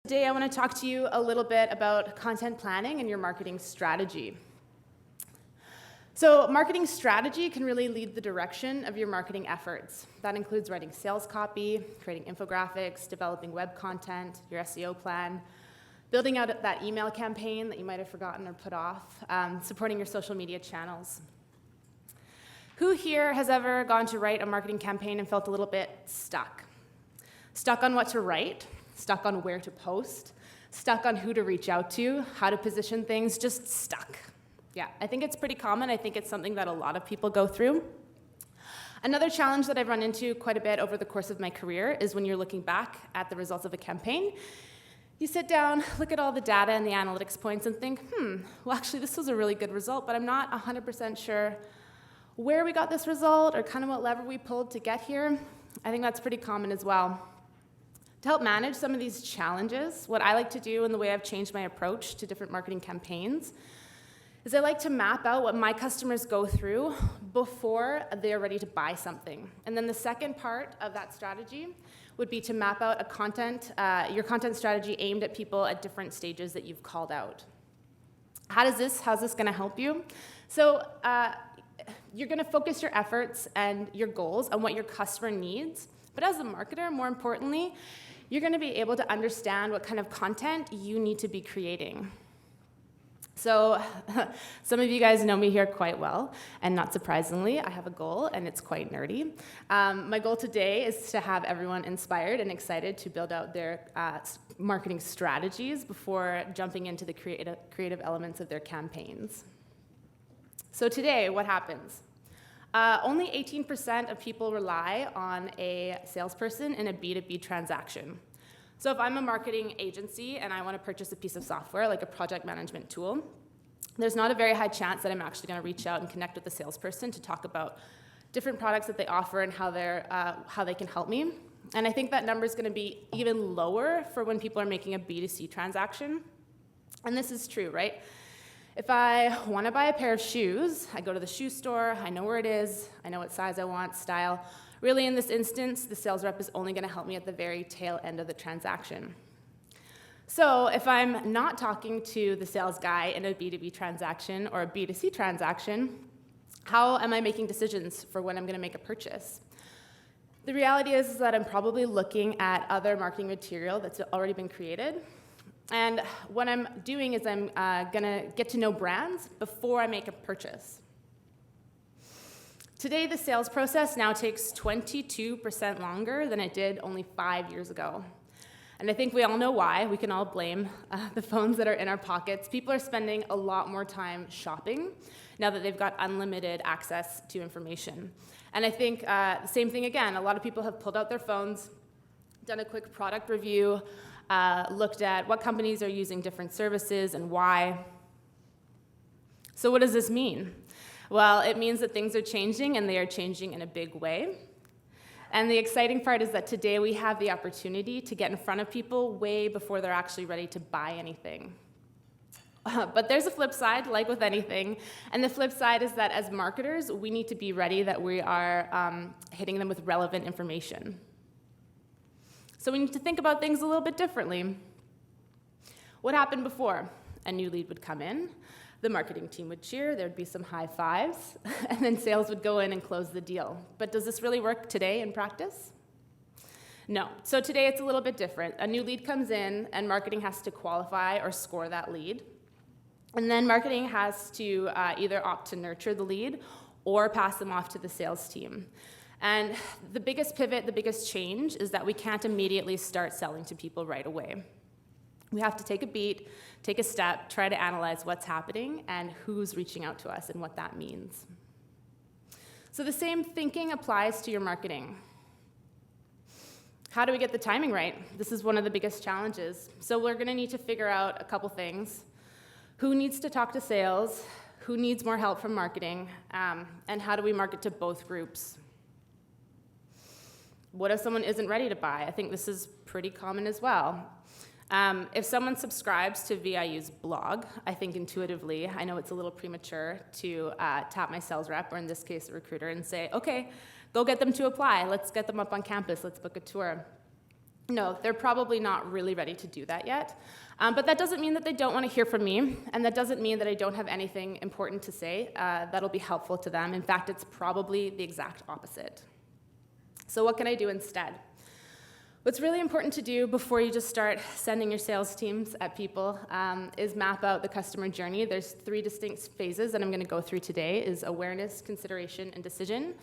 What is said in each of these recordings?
today I want to talk to you a little bit about content planning and your marketing strategy. So marketing strategy can really lead the direction of your marketing efforts. That includes writing sales copy, creating infographics, developing web content, your SEO plan, building out that email campaign that you might have forgotten or put off, supporting your social media channels. Who here has ever gone to write a marketing campaign and felt a little bit stuck? Stuck on what to write, stuck on where to post, stuck on who to reach out to, how to position things, just stuck. Yeah, I think it's pretty common. I think it's something that a lot of people go through. Another challenge that I've run into quite a bit over the course of my career is when you're looking back at the results of a campaign, you sit down, look at all the data and the analytics points and think, well, actually, this was a really good result, but I'm not 100% sure where we got this result or kind of what lever we pulled to get here. I think that's pretty common as well. To help manage some of these challenges, what I like to do and the way I've changed my approach to different marketing campaigns is I like to map out what my customers go through before they're ready to buy something. And then the second part of that strategy would be to map out your content strategy aimed at people at different stages that you've called out. How's this going to help you? So you're going to focus your efforts and your goals on what your customer needs. But as a marketer, more importantly, you're going to be able to understand what kind of content you need to be creating. So some of you guys know me here quite well, and not surprisingly, I have a goal, and it's quite nerdy. My goal today is to have everyone inspired and excited to build out their marketing strategies before jumping into the creative elements of their campaigns. So today, what happens? Only 18% of people rely on a salesperson in a B2B transaction. So if I'm a marketing agency and I want to purchase a piece of software, like a project management tool, there's not a very high chance that I'm actually going to reach out and connect with the salesperson to talk about different products that they offer and how they can help me. And I think that number is going to be even lower for when people are making a B2C transaction. And this is true, right? If I want to buy a pair of shoes, I go to the shoe store, I know where it is, I know what size I want, style. Really, in this instance, the sales rep is only going to help me at the very tail end of the transaction. So if I'm not talking to the sales guy in a B2B transaction or a B2C transaction, how am I making decisions for when I'm going to make a purchase? The reality is that I'm probably looking at other marketing material that's already been created. And what I'm doing is I'm going to get to know brands before I make a purchase. Today, the sales process now takes 22% longer than it did only 5 years ago. And I think we all know why. We can all blame the phones that are in our pockets. People are spending a lot more time shopping now that they've got unlimited access to information. And I think the same thing again. A lot of people have pulled out their phones, done a quick product review, looked at what companies are using different services and why. So what does this mean? Well, it means that things are changing, and they are changing in a big way. And the exciting part is that today we have the opportunity to get in front of people way before they're actually ready to buy anything. But there's a flip side, like with anything. And the flip side is that as marketers, we need to be ready that we are hitting them with relevant information. So we need to think about things a little bit differently. What happened before? A new lead would come in, the marketing team would cheer, there'd be some high fives, and then sales would go in and close the deal. But does this really work today in practice? No. So today it's a little bit different. A new lead comes in, and marketing has to qualify or score that lead. And then marketing has to either opt to nurture the lead or pass them off to the sales team. And the biggest pivot, the biggest change is that we can't immediately start selling to people right away. We have to take a beat, take a step, try to analyze what's happening and who's reaching out to us and what that means. So the same thinking applies to your marketing. How do we get the timing right? This is one of the biggest challenges. So we're going to need to figure out a couple things. Who needs to talk to sales? Who needs more help from marketing? And how do we market to both groups? What if someone isn't ready to buy? I think this is pretty common as well. If someone subscribes to VIU's blog, I think intuitively, I know it's a little premature to tap my sales rep, or in this case, a recruiter, and say, okay, go get them to apply. Let's get them up on campus. Let's book a tour. No, they're probably not really ready to do that yet. But that doesn't mean that they don't want to hear from me, and that doesn't mean that I don't have anything important to say that'll be helpful to them. In fact, it's probably the exact opposite. So what can I do instead? What's really important to do before you just start sending your sales teams at people is map out the customer journey. There's 3 distinct phases that I'm going to go through today: is awareness, consideration, and decision.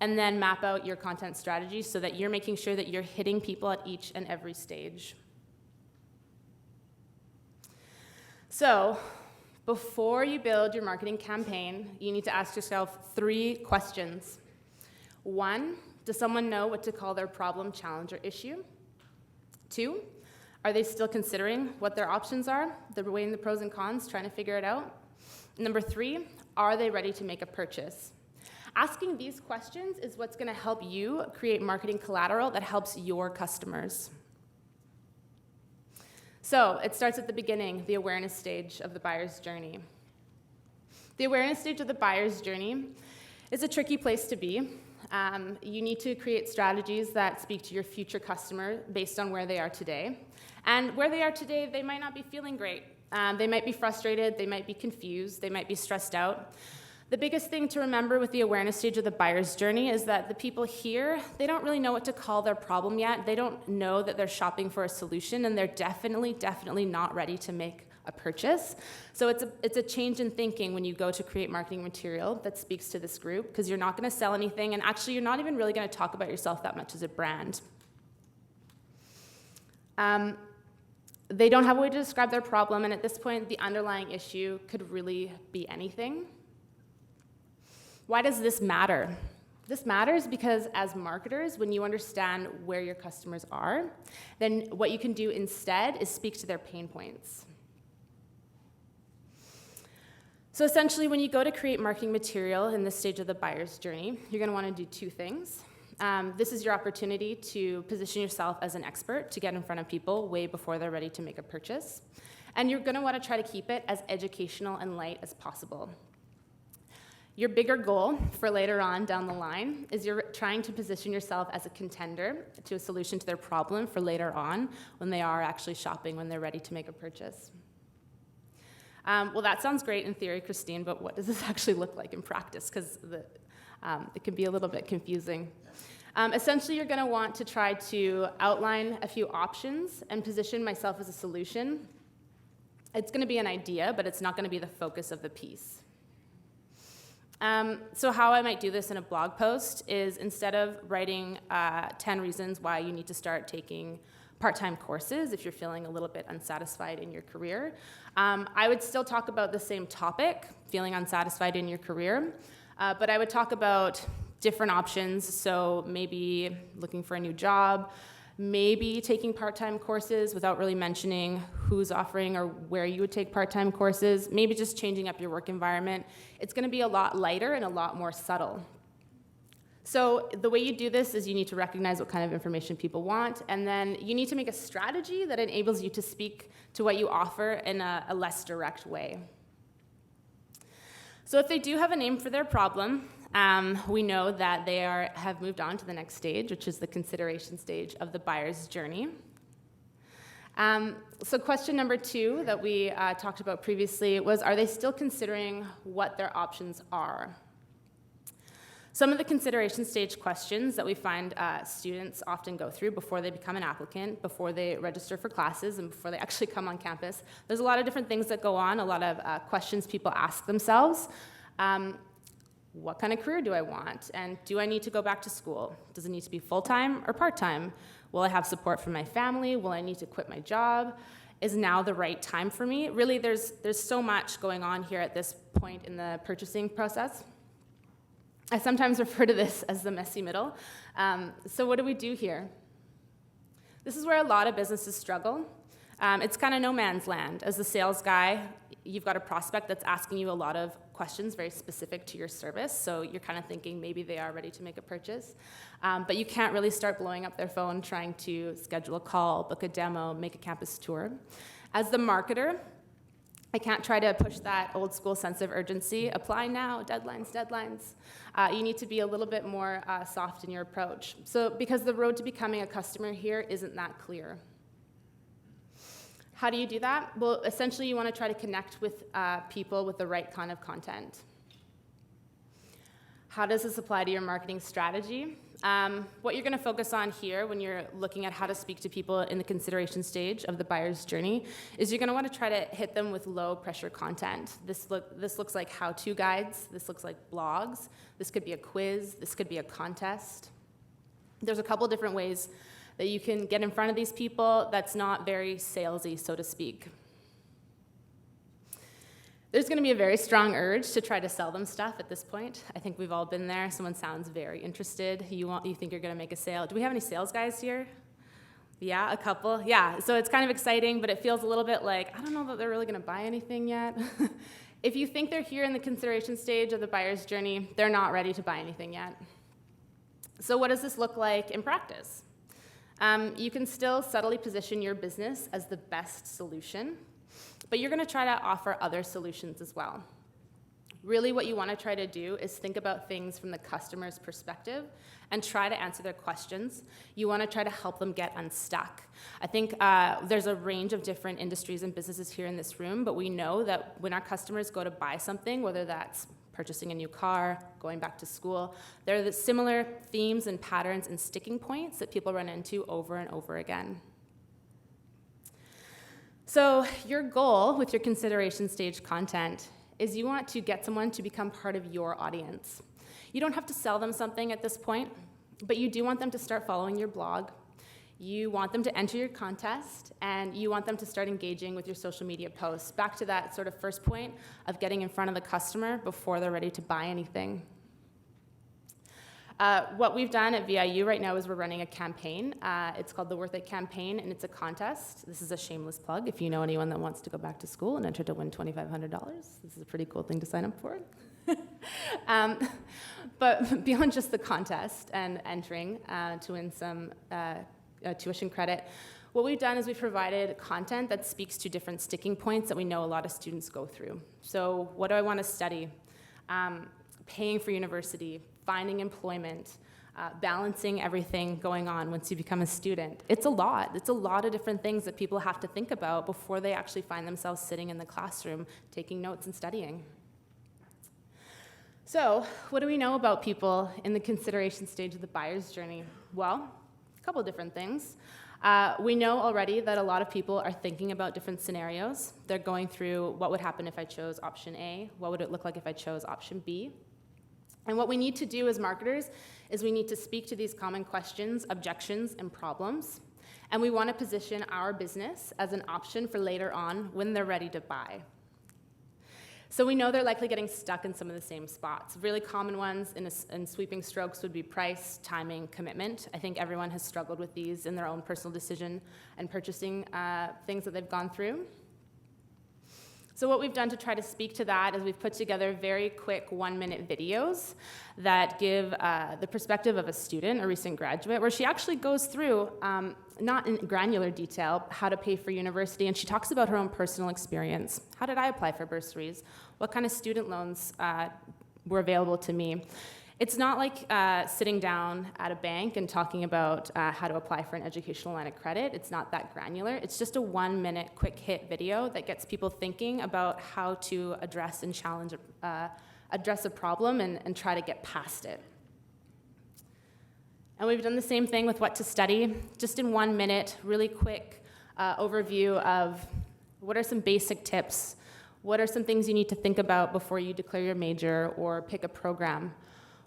And then map out your content strategy so that you're making sure that you're hitting people at each and every stage. So, before you build your marketing campaign, you need to ask yourself 3 questions. 1, does someone know what to call their problem, challenge, or issue? 2, are they still considering what their options are? They're weighing the pros and cons, trying to figure it out. Number 3, are they ready to make a purchase? Asking these questions is what's going to help you create marketing collateral that helps your customers. So it starts at the beginning, the awareness stage of the buyer's journey. The awareness stage of the buyer's journey is a tricky place to be. You need to create strategies that speak to your future customer based on where they are today. And where they are today, they might not be feeling great. They might be frustrated, they might be confused, they might be stressed out. The biggest thing to remember with the awareness stage of the buyer's journey is that the people here, they don't really know what to call their problem yet. They don't know that they're shopping for a solution, and they're definitely not ready to make a purchase. So it's a change in thinking when you go to create marketing material that speaks to this group, because you're not going to sell anything, and actually you're not even really going to talk about yourself that much as a brand. They don't have a way to describe their problem, and at this point, the underlying issue could really be anything. Why does this matter? This matters because as marketers, when you understand where your customers are, then what you can do instead is speak to their pain points. So essentially, when you go to create marketing material in this stage of the buyer's journey, you're going to want to do 2 things. This is your opportunity to position yourself as an expert, to get in front of people way before they're ready to make a purchase. And you're going to want to try to keep it as educational and light as possible. Your bigger goal for later on down the line is you're trying to position yourself as a contender to a solution to their problem for later on when they are actually shopping, when they're ready to make a purchase. Well, that sounds great in theory, Christine, but what does this actually look like in practice? Because it can be a little bit confusing. Essentially, you're going to want to try to outline a few options and position myself as a solution. It's going to be an idea, but it's not going to be the focus of the piece. So how I might do this in a blog post is, instead of writing 10 reasons why you need to start taking part-time courses if you're feeling a little bit unsatisfied in your career, I would still talk about the same topic, feeling unsatisfied in your career, but I would talk about different options. So maybe looking for a new job, maybe taking part-time courses without really mentioning who's offering or where you would take part-time courses, maybe just changing up your work environment. It's going to be a lot lighter and a lot more subtle. So the way you do this is you need to recognize what kind of information people want, and then you need to make a strategy that enables you to speak to what you offer in a less direct way. So if they do have a name for their problem, we know that they have moved on to the next stage, which is the consideration stage of the buyer's journey. So question number 2 that we talked about previously was, are they still considering what their options are? Some of the consideration stage questions that we find students often go through before they become an applicant, before they register for classes, and before they actually come on campus, there's a lot of different things that go on, a lot of questions people ask themselves. What kind of career do I want? And do I need to go back to school? Does it need to be full-time or part-time? Will I have support from my family? Will I need to quit my job? Is now the right time for me? Really, there's so much going on here at this point in the purchasing process. I sometimes refer to this as the messy middle. So what do we do here? This is where a lot of businesses struggle. It's kind of no man's land. As the sales guy, you've got a prospect that's asking you a lot of questions very specific to your service, so you're kind of thinking maybe they are ready to make a purchase. But you can't really start blowing up their phone trying to schedule a call, book a demo, make a campus tour. As the marketer, I can't try to push that old school sense of urgency, apply now, deadlines, deadlines. You need to be a little bit more soft in your approach. So because the road to becoming a customer here isn't that clear. How do you do that? Well, essentially you want to try to connect with people with the right kind of content. How does this apply to your marketing strategy? What you're going to focus on here when you're looking at how to speak to people in the consideration stage of the buyer's journey is you're going to want to try to hit them with low pressure content. This looks like how-to guides. This looks like blogs. This could be a quiz. This could be a contest. There's a couple different ways that you can get in front of these people that's not very salesy, so to speak. There's going to be a very strong urge to try to sell them stuff at this point. I think we've all been there. Someone sounds very interested. You think you're going to make a sale. Do we have any sales guys here? Yeah, a couple. Yeah, so it's kind of exciting, but it feels a little bit like, I don't know that they're really going to buy anything yet. If you think they're here in the consideration stage of the buyer's journey, they're not ready to buy anything yet. So what does this look like in practice? You can still subtly position your business as the best solution, but you're going to try to offer other solutions as well. Really what you want to try to do is think about things from the customer's perspective and try to answer their questions. You want to try to help them get unstuck. I think there's a range of different industries and businesses here in this room, but we know that when our customers go to buy something, whether that's purchasing a new car, going back to school, there are the similar themes and patterns and sticking points that people run into over and over again. So your goal with your consideration stage content is you want to get someone to become part of your audience. You don't have to sell them something at this point, but you do want them to start following your blog. You want them to enter your contest, and you want them to start engaging with your social media posts. Back to that sort of first point of getting in front of the customer before they're ready to buy anything. What we've done at VIU right now is we're running a campaign. It's called the Worth It campaign, and it's a contest. This is a shameless plug. If you know anyone that wants to go back to school and enter to win $2,500, this is a pretty cool thing to sign up for. But beyond just the contest and entering to win some tuition credit, what we've done is we've provided content that speaks to different sticking points that we know a lot of students go through. So what do I want to study? Paying for university, finding employment, balancing everything going on once you become a student. It's a lot. It's a lot of different things that people have to think about before they actually find themselves sitting in the classroom taking notes and studying. So what do we know about people in the consideration stage of the buyer's journey? Well, a couple of different things. We know already that a lot of people are thinking about different scenarios. They're going through what would happen if I chose option A, what would it look like if I chose option B. And what we need to do as marketers is we need to speak to these common questions, objections, and problems. And we want to position our business as an option for later on when they're ready to buy. So we know they're likely getting stuck in some of the same spots. Really common ones in sweeping strokes would be price, timing, commitment. I think everyone has struggled with these in their own personal decision and purchasing things that they've gone through. So what we've done to try to speak to that is we've put together very quick 1-minute videos that give the perspective of a student, a recent graduate, where she actually goes through, not in granular detail, how to pay for university, and she talks about her own personal experience. How did I apply for bursaries? What kind of student loans were available to me? It's not like sitting down at a bank and talking about how to apply for an educational line of credit. It's not that granular. It's just a 1-minute quick hit video that gets people thinking about how to address and challenge, address a problem and try to get past it. And we've done the same thing with what to study. Just in 1 minute, really quick overview of what are some basic tips, what are some things you need to think about before you declare your major or pick a program.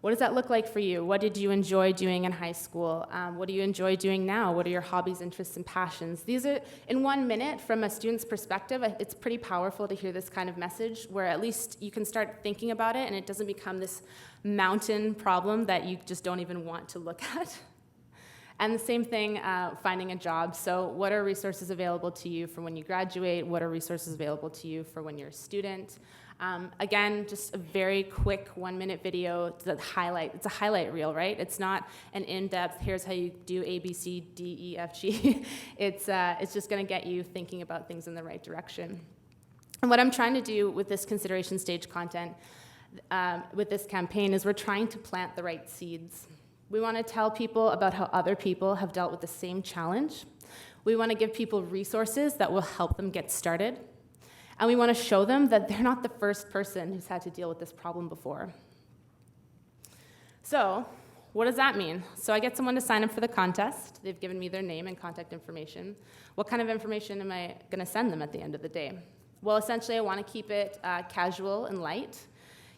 What does that look like for you? What did you enjoy doing in high school? What do you enjoy doing now? What are your hobbies, interests, and passions? These are, in 1 minute, from a student's perspective, it's pretty powerful to hear this kind of message where at least you can start thinking about it and it doesn't become this mountain problem that you just don't even want to look at. And the same thing, finding a job. So what are resources available to you for when you graduate? What are resources available to you for when you're a student? Again, just a very quick 1-minute video that it's a highlight reel, right? It's not an in-depth, here's how you do A, B, C, D, E, F, G. It's just gonna get you thinking about things in the right direction. And what I'm trying to do with this consideration stage content, with this campaign, is we're trying to plant the right seeds. We want to tell people about how other people have dealt with the same challenge. We want to give people resources that will help them get started. And we want to show them that they're not the first person who's had to deal with this problem before. So, what does that mean? So I get someone to sign up for the contest. They've given me their name and contact information. What kind of information am I going to send them at the end of the day? Well, essentially, I want to keep it casual and light.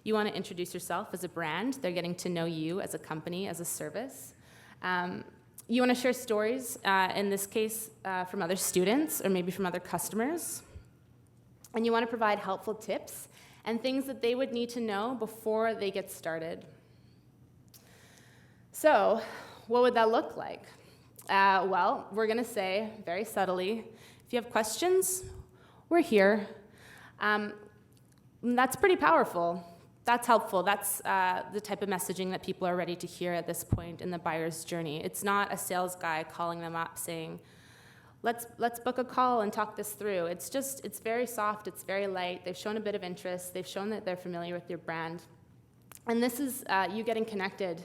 You want to introduce yourself as a brand. They're getting to know you as a company, as a service. You want to share stories, in this case, from other students or maybe from other customers. And you want to provide helpful tips and things that they would need to know before they get started. So, what would that look like? Well, we're going to say, very subtly, if you have questions, we're here. That's pretty powerful. That's helpful. That's the type of messaging that people are ready to hear at this point in the buyer's journey. It's not a sales guy calling them up saying, let's book a call and talk this through. It's very soft, it's very light. They've shown a bit of interest. They've shown that they're familiar with your brand. And this is you getting connected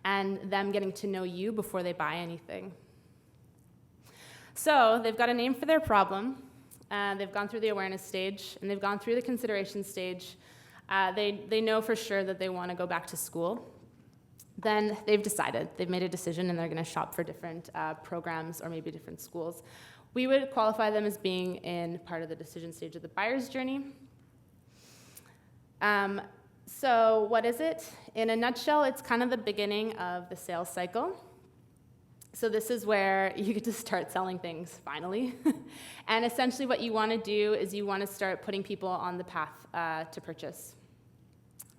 and them getting to know you before they buy anything. So they've got a name for their problem. They've gone through the awareness stage, and they've gone through the consideration stage. They know for sure that they want to go back to school. Then they've decided, they've made a decision, and they're going to shop for different programs or maybe different schools. We would qualify them as being in part of the decision stage of the buyer's journey. So what is it? In a nutshell, it's kind of the beginning of the sales cycle. So this is where you get to start selling things, finally. And essentially what you want to do is you want to start putting people on the path to purchase.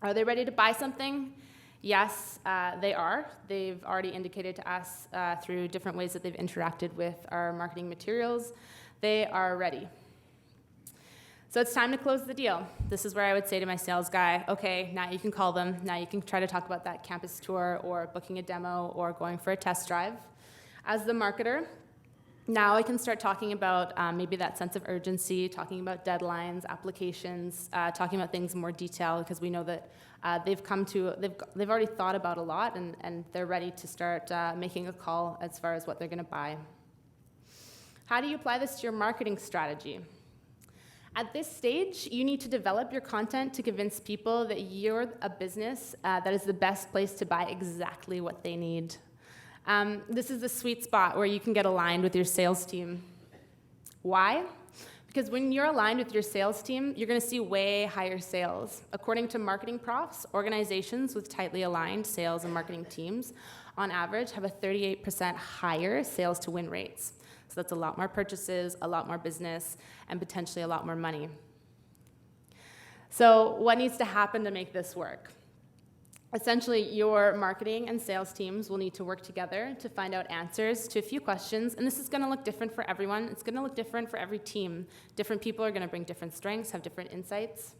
Are they ready to buy something? Yes, they are. They've already indicated to us through different ways that they've interacted with our marketing materials. They are ready. So it's time to close the deal. This is where I would say to my sales guy, okay, now you can call them. Now you can try to talk about that campus tour or booking a demo or going for a test drive. As the marketer, now I can start talking about maybe that sense of urgency, talking about deadlines, applications, talking about things in more detail, because we know that they've already thought about a lot, and they're ready to start making a call as far as what they're going to buy. How do you apply this to your marketing strategy? At this stage, you need to develop your content to convince people that you're a business that is the best place to buy exactly what they need. This is the sweet spot where you can get aligned with your sales team. Why? Because when you're aligned with your sales team, you're going to see way higher sales. According to marketing profs, organizations with tightly aligned sales and marketing teams, on average, have a 38% higher sales to win rates. So that's a lot more purchases, a lot more business, and potentially a lot more money. So what needs to happen to make this work? Essentially, your marketing and sales teams will need to work together to find out answers to a few questions, and this is going to look different for everyone. It's going to look different for every team. Different people are going to bring different strengths, have different insights.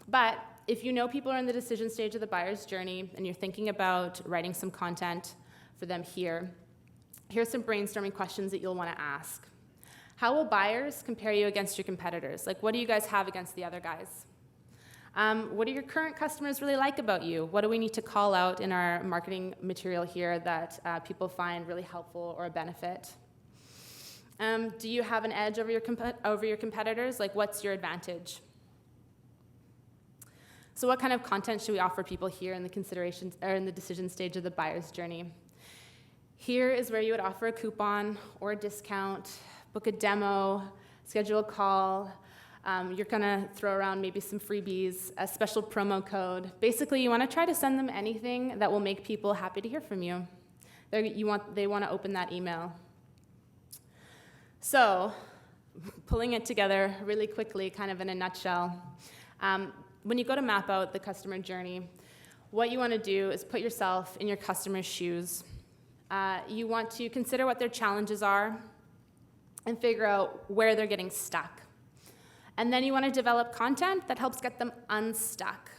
But if you know people are in the decision stage of the buyer's journey and you're thinking about writing some content for them here's some brainstorming questions that you'll want to ask. How will buyers compare you against your competitors? Like, what do you guys have against the other guys? What do your current customers really like about you? What do we need to call out in our marketing material here that people find really helpful or a benefit? Do you have an edge over your competitors? Like, what's your advantage? So what kind of content should we offer people here in the consideration or in the decision stage of the buyer's journey? Here is where you would offer a coupon or a discount, book a demo, schedule a call. You're going to throw around maybe some freebies, a special promo code. Basically, you want to try to send them anything that will make people happy to hear from you. They want to open that email. So, pulling it together really quickly, kind of in a nutshell, when you go to map out the customer journey, what you want to do is put yourself in your customer's shoes. You want to consider what their challenges are and figure out where they're getting stuck. And then you want to develop content that helps get them unstuck.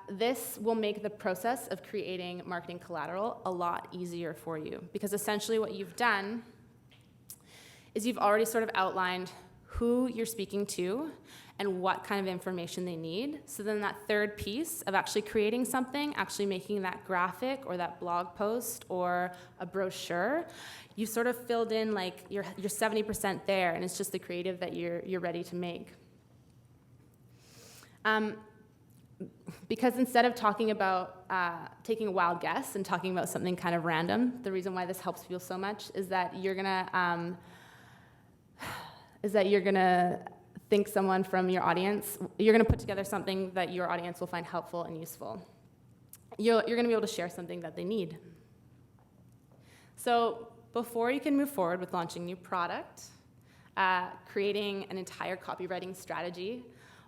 This will make the process of creating marketing collateral a lot easier for you, because essentially what you've done is you've already sort of outlined who you're speaking to and what kind of information they need. So then that third piece of actually creating something, actually making that graphic or that blog post or a brochure, you sort of filled in like you're 70% there, and it's just the creative that you're ready to make. Because instead of talking about taking a wild guess and talking about something kind of random, the reason why this helps people so much is that you're gonna think someone from your audience, you're gonna put together something that your audience will find helpful and useful. You're gonna be able to share something that they need. So before you can move forward with launching a new product, creating an entire copywriting strategy,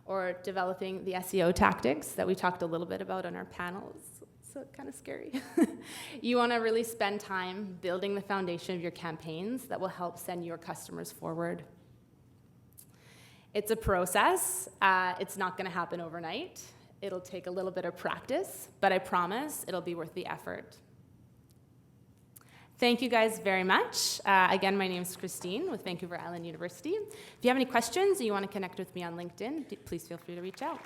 or developing the SEO tactics that we talked a little bit about on our panels, so kind of scary. You want to really spend time building the foundation of your campaigns that will help send your customers forward. It's a process. It's not going to happen overnight. It'll take a little bit of practice, but I promise it'll be worth the effort. Thank you guys very much. Again, my name is Christine with Vancouver Island University. If you have any questions or you want to connect with me on LinkedIn, please feel free to reach out.